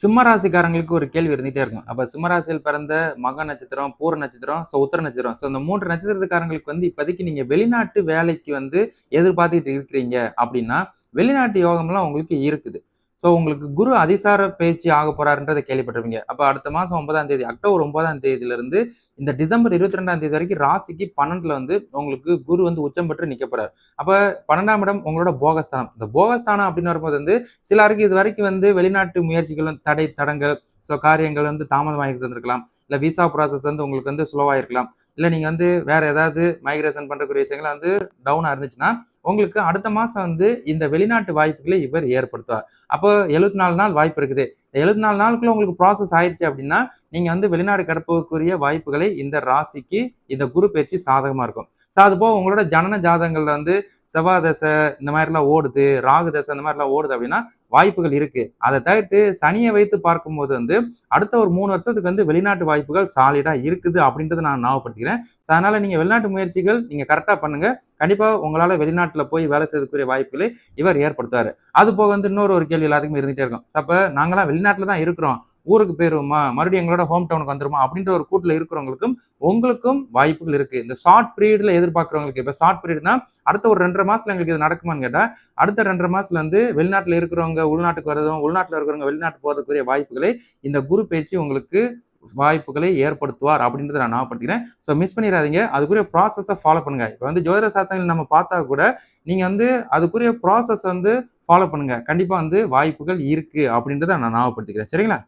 சிம்ம ராசிக்காரங்களுக்கு ஒரு கேள்வி இருந்துட்டே இருக்கும். அப்ப சிம்ம ராசியில் பிறந்த மக நட்சத்திரம், பூர நட்சத்திரம், உத்திர நட்சத்திரம். இந்த 3 நட்சத்திரக்காரங்களுக்கு இப்போதைக்கு நீங்க வெளிநாட்டு வேலைக்கு எதிர்பார்த்துட்டு இருக்கிறீங்க அப்படின்னா, வெளிநாட்டு யோகம்லாம் உங்களுக்கு இருக்குது. உங்களுக்கு குரு அதிசார பயிற்சி ஆகப் போறாருன்றத கேள்விப்பட்டிருப்பீங்க. அப்ப அடுத்த மாசம் 9ஆம் தேதி, அக்டோபர் 9ஆம் தேதியிலிருந்து இந்த டிசம்பர் 22ஆம் தேதி வரைக்கும் ராசிக்கு 12ல உங்களுக்கு குரு உச்சம் பெற்று நிக்கப் போறாரு. அப்ப 12ஆம் இடம் உங்களோட போகஸ்தானம். இந்த போகஸ்தானம் அப்படின்னு வரும்போது சிலருக்கு இது வரைக்கும் வெளிநாட்டு முயற்சிகள் தடை தடங்கள் காரியங்கள் தாமதமாகிட்டு இருந்திருக்கலாம். இல்ல விசா ப்ராசஸ் உங்களுக்கு ஸ்லோவா இருக்கலாம். இல்ல நீங்க வேற ஏதாவது மைக்ரேஷன் பண்றக்கூடிய விஷயங்கள் டவுனா இருந்துச்சுன்னா உங்களுக்கு அடுத்த மாசம் இந்த வெளிநாட்டு வாய்ப்புகளை இவர் ஏற்படுத்துவார். அப்போ 74 நாள் வாய்ப்பு இருக்குது. 74 நாளுக்குள்ள உங்களுக்கு ப்ராசஸ் ஆயிடுச்சு அப்படின்னா நீங்க வெளிநாடு கடப்பதற்குரிய வாய்ப்புகளை இந்த ராசிக்கு இந்த குரு பயிற்சி சாதகமா இருக்கும். அது போக உங்களோட ஜனன ஜாதகங்கள்ல செவ்வாய் தசை இந்த மாதிரிலாம் ஓடுது, ராகு தசை இந்த மாதிரிலாம் ஓடுது அப்படின்னா வாய்ப்புகள் இருக்கு. அதை தவிர்த்து சனியை வைத்து பார்க்கும்போது அடுத்த ஒரு 3 வருஷத்துக்கு வெளிநாட்டு வாய்ப்புகள் சாலிடா இருக்குது அப்படின்றத நான் ஞாபகப்படுத்திக்கிறேன். அதனால நீங்க வெளிநாட்டு முயற்சிகள் நீங்க கரெக்டா பண்ணுங்க. கண்டிப்பா உங்களால வெளிநாட்டுல போய் வேலை செய்யக்கூடிய வாய்ப்புகளை இவர் ஏற்படுத்துவாரு. அது போக இன்னொரு ஒரு கேள்வி எல்லாத்துக்குமே இருந்துட்டே இருக்கும். அப்ப நாங்களாம் வெளிநாட்டுல தான் இருக்கிறோம், ஊருக்கு போயிருவோமா, மறுபடியும் எங்களோட ஹோம் டவுனுக்கு வந்துருமா அப்படின்ற ஒரு கூட்டுல இருக்கிறவங்களுக்கும் உங்களுக்கும் வாய்ப்புகள் இருக்கு. இந்த ஷார்ட் பீரியட்ல எதிர்பார்க்கிறவங்களுக்கு இப்ப ஷார்ட் பீரியட்னா அடுத்த ஒரு 2.5 மாசத்துல எங்களுக்கு இது நடக்குமான்னு கேட்டா அடுத்த 2.5 மாசத்துல வெளிநாட்டுல இருக்கிறவங்க உள்நாட்டுக்கு வரதும், உள்நாட்டுல இருக்கிறவங்க வெளிநாட்டு போறதுக்குரிய வாய்ப்புகளை இந்த குரு பயிற்சி உங்களுக்கு வாய்ப்புகளை ஏற்படுத்துவார் அப்படின்றத நான் ஞாபகப்படுத்திக்கிறேன். மிஸ் பண்ணிடாதீங்க. அதுக்குரிய ப்ராசஸை ஃபாலோ பண்ணுங்க. இப்ப ஜோதிட சாஸ்திரங்கள் நம்ம பார்த்தா கூட நீங்க அதுக்குரிய ப்ராசஸ் ஃபாலோ பண்ணுங்க. கண்டிப்பா வாய்ப்புகள் இருக்கு அப்படின்றத நான் ஞாபகப்படுத்திக்கிறேன். சரிங்களா?